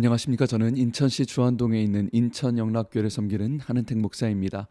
안녕하십니까. 저는 인천시 주안동에 있는 인천영락교회를 섬기는 한은택 목사입니다.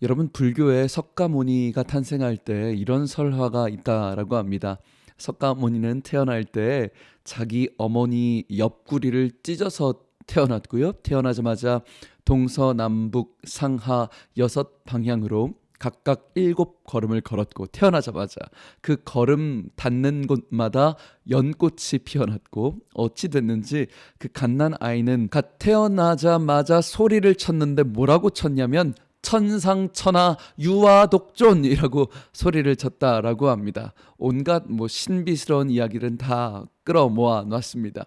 여러분, 불교에 석가모니가 탄생할 때 이런 설화가 있다라고 합니다. 석가모니는 태어날 때 자기 어머니 옆구리를 찢어서 태어났고요. 태어나자마자 동서남북 상하 6방향으로 각각 7걸음을 걸었고, 태어나자마자 그 걸음 닿는 곳마다 연꽃이 피어났고, 어찌 됐는지 그 갓난 아이는 갓 태어나자마자 소리를 쳤는데 뭐라고 쳤냐면 천상천하 유아독존이라고 소리를 쳤다라고 합니다. 온갖 신비스러운 이야기를 다 끌어모아 놨습니다.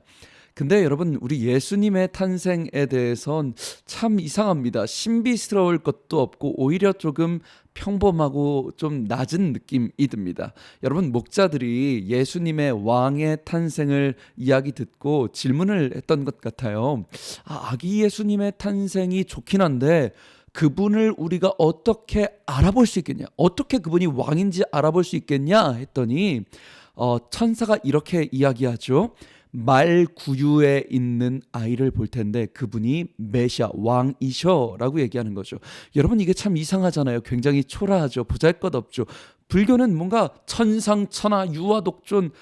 근데 여러분, 우리 예수님의 탄생에 대해선 참 이상합니다. 신비스러울 것도 없고 오히려 조금 평범하고 좀 낮은 느낌이 듭니다. 여러분, 목자들이 예수님의 왕의 탄생을 이야기 듣고 질문을 했던 것 같아요. 아기 예수님의 탄생이 좋긴 한데 그분을 우리가 어떻게 알아볼 수 있겠냐? 어떻게 그분이 왕인지 알아볼 수 있겠냐? 했더니 천사가 이렇게 이야기하죠. 말구유에 있는 아이를 볼 텐데 그분이 메시아 왕이셔라고 얘기하는 거죠. 여러분, 이게 참 이상하잖아요. 굉장히 초라하죠. 보잘것없죠. 불교는 뭔가 천상천하 유아독존,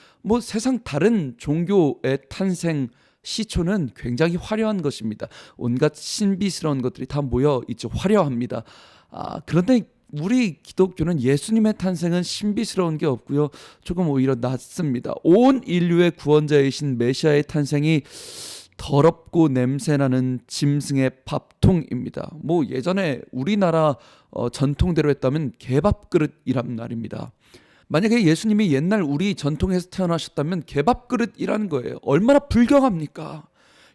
세상 다른 종교의 탄생 시초는 굉장히 화려한 것입니다. 온갖 신비스러운 것들이 다 모여 있죠. 화려합니다. 그런데 우리 기독교는 예수님의 탄생은 신비스러운 게 없고요. 조금 오히려 낮습니다. 온 인류의 구원자이신 메시아의 탄생이 더럽고 냄새나는 짐승의 밥통입니다. 예전에 우리나라 전통대로 했다면 개밥그릇이란 말입니다. 만약에 예수님이 옛날 우리 전통에서 태어나셨다면 개밥그릇이라는 거예요. 얼마나 불경합니까?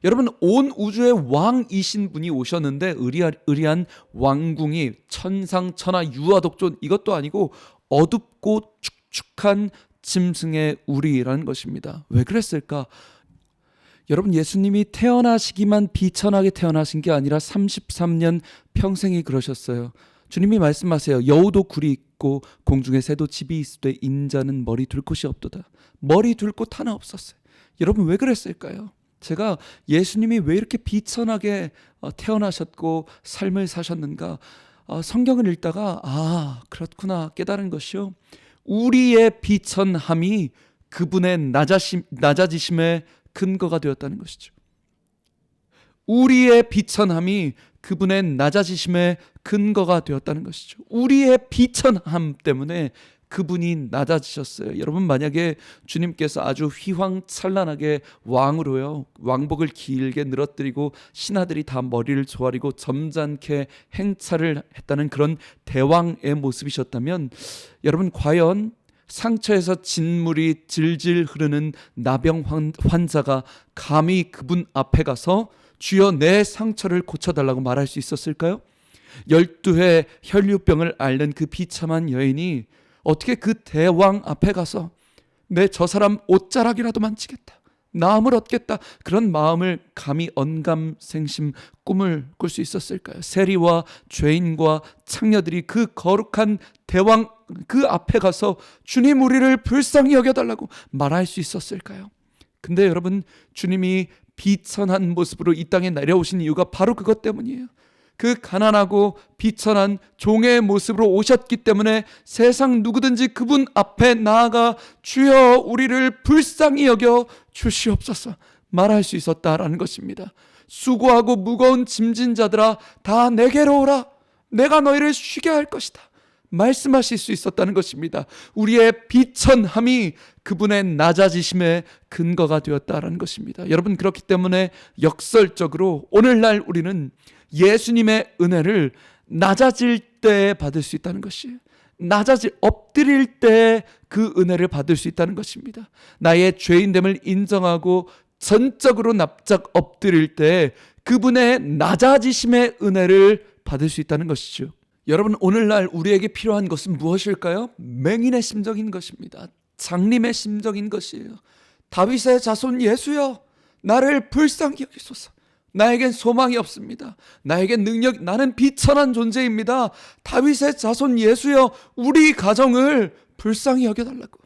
여러분, 온 우주의 왕이신 분이 오셨는데 의리한 왕궁이 천상천하 유아독존, 이것도 아니고 어둡고 축축한 짐승의 우리라는 것입니다. 왜 그랬을까? 여러분, 예수님이 태어나시기만 비천하게 태어나신 게 아니라 33년 평생이 그러셨어요. 주님이 말씀하세요. 여우도 굴이 있고 공중에 새도 집이 있으되 인자는 머리 둘 곳이 없도다. 머리 둘 곳 하나 없었어요. 여러분, 왜 그랬을까요? 제가 예수님이 왜 이렇게 비천하게 태어나셨고 삶을 사셨는가, 성경을 읽다가 그렇구나 깨달은 것이요. 우리의 비천함이 그분의 낮아지심의 근거가 되었다는 것이죠. 우리의 비천함이 그분의 낮아지심의 근거가 되었다는 것이죠. 우리의 비천함 때문에 그분이 낮아지셨어요. 여러분, 만약에 주님께서 아주 휘황찬란하게 왕으로요, 왕복을 길게 늘어뜨리고 신하들이 다 머리를 조아리고 점잖게 행차를 했다는 그런 대왕의 모습이셨다면, 여러분, 과연 상처에서 진물이 질질 흐르는 나병 환자가 감히 그분 앞에 가서 주여 내 상처를 고쳐달라고 말할 수 있었을까요? 12회 혈류병을 앓는 그 비참한 여인이 어떻게 그 대왕 앞에 가서 내 저 사람 옷자락이라도 만지겠다, 나음을 얻겠다, 그런 마음을 감히 언감생심 꿈을 꿀 수 있었을까요? 세리와 죄인과 창녀들이 그 거룩한 대왕 그 앞에 가서 주님 우리를 불쌍히 여겨달라고 말할 수 있었을까요? 근데 여러분, 주님이 비천한 모습으로 이 땅에 내려오신 이유가 바로 그것 때문이에요. 그 가난하고 비천한 종의 모습으로 오셨기 때문에 세상 누구든지 그분 앞에 나아가 주여 우리를 불쌍히 여겨 주시옵소서 말할 수 있었다라는 것입니다. 수고하고 무거운 짐진 자들아 다 내게로 오라, 내가 너희를 쉬게 할 것이다 말씀하실 수 있었다는 것입니다. 우리의 비천함이 그분의 낮아지심의 근거가 되었다라는 것입니다. 여러분, 그렇기 때문에 역설적으로 오늘날 우리는 예수님의 은혜를 낮아질 때 받을 수 있다는 것이에요. 엎드릴 때 그 은혜를 받을 수 있다는 것입니다. 나의 죄인됨을 인정하고 전적으로 납작 엎드릴 때 그분의 낮아지심의 은혜를 받을 수 있다는 것이죠. 여러분, 오늘날 우리에게 필요한 것은 무엇일까요? 맹인의 심정인 것입니다. 장님의 심정인 것이에요. 다윗의 자손 예수여 나를 불쌍히 여기소서. 나에겐 소망이 없습니다. 나에겐 나는 비천한 존재입니다. 다윗의 자손 예수여 우리 가정을 불쌍히 여겨달라고,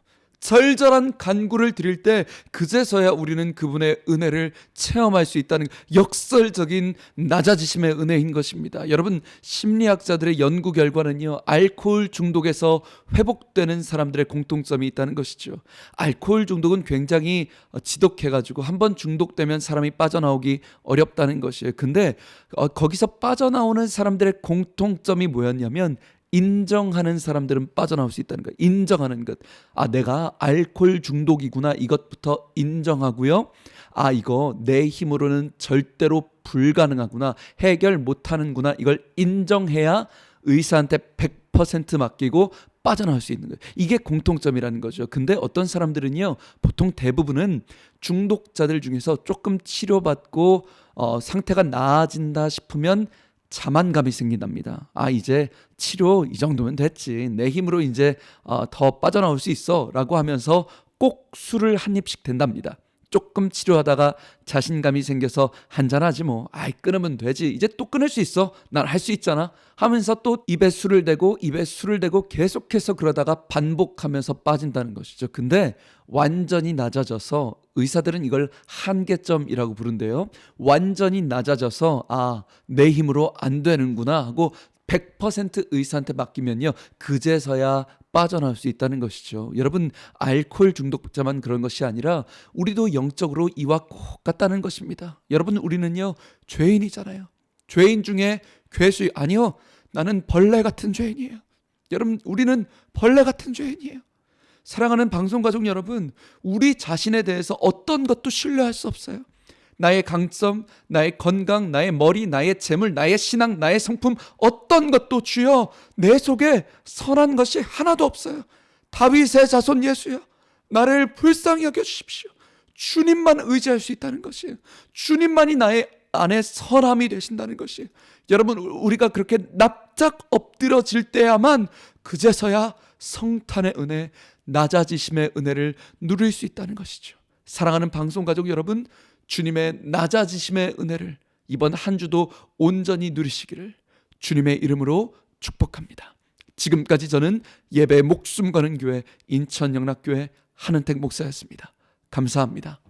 절절한 간구를 드릴 때 그제서야 우리는 그분의 은혜를 체험할 수 있다는 역설적인 낮아지심의 은혜인 것입니다. 여러분, 심리학자들의 연구 결과는요, 알코올 중독에서 회복되는 사람들의 공통점이 있다는 것이죠. 알코올 중독은 굉장히 지독해가지고 한번 중독되면 사람이 빠져나오기 어렵다는 것이에요. 근데 거기서 빠져나오는 사람들의 공통점이 뭐였냐면, 인정하는 사람들은 빠져나올 수 있다는 거예요. 인정하는 것. 아, 내가 알코올 중독이구나. 이것부터 인정하고요. 아, 이거 내 힘으로는 절대로 불가능하구나. 해결 못하는구나. 이걸 인정해야 의사한테 100% 맡기고 빠져나올 수 있는 거예요. 이게 공통점이라는 거죠. 근데 어떤 사람들은요, 보통 대부분은 중독자들 중에서 조금 치료받고 상태가 나아진다 싶으면 자만감이 생긴답니다. 아, 이제 치료 이 정도면 됐지. 내 힘으로 이제 더 빠져나올 수 있어 라고 하면서 꼭 술을 한 입씩 댄답니다. 조금 치료하다가 자신감이 생겨서 한잔하지 뭐. 아이, 끊으면 되지. 이제 또 끊을 수 있어. 난 할 수 있잖아. 하면서 또 입에 술을 대고 계속해서 그러다가 반복하면서 빠진다는 것이죠. 근데 완전히 낮아져서, 의사들은 이걸 한계점이라고 부른대요. 완전히 낮아져서 아, 내 힘으로 안 되는구나 하고 100% 의사한테 맡기면요, 그제서야 빠져나올 수 있다는 것이죠. 여러분, 알코올 중독자만 그런 것이 아니라 우리도 영적으로 이와 꼭 같다는 것입니다. 여러분, 우리는요, 죄인이잖아요. 죄인 중에 괴수, 아니요, 나는 벌레 같은 죄인이에요. 여러분, 우리는 벌레 같은 죄인이에요. 사랑하는 방송가족 여러분, 우리 자신에 대해서 어떤 것도 신뢰할 수 없어요. 나의 강점, 나의 건강, 나의 머리, 나의 재물, 나의 신앙, 나의 성품, 어떤 것도 주여 내 속에 선한 것이 하나도 없어요. 다윗의 자손 예수여, 나를 불쌍히 여겨주십시오. 주님만 의지할 수 있다는 것이에요. 주님만이 나의 안에 선함이 되신다는 것이에요. 여러분, 우리가 그렇게 납작 엎드러질 때야만 그제서야 성탄의 은혜, 낮아지심의 은혜를 누릴 수 있다는 것이죠. 사랑하는 방송가족 여러분, 주님의 낮아지심의 은혜를 이번 한 주도 온전히 누리시기를 주님의 이름으로 축복합니다. 지금까지 저는 예배에 목숨 거는 교회 인천영락교회 한은택 목사였습니다. 감사합니다.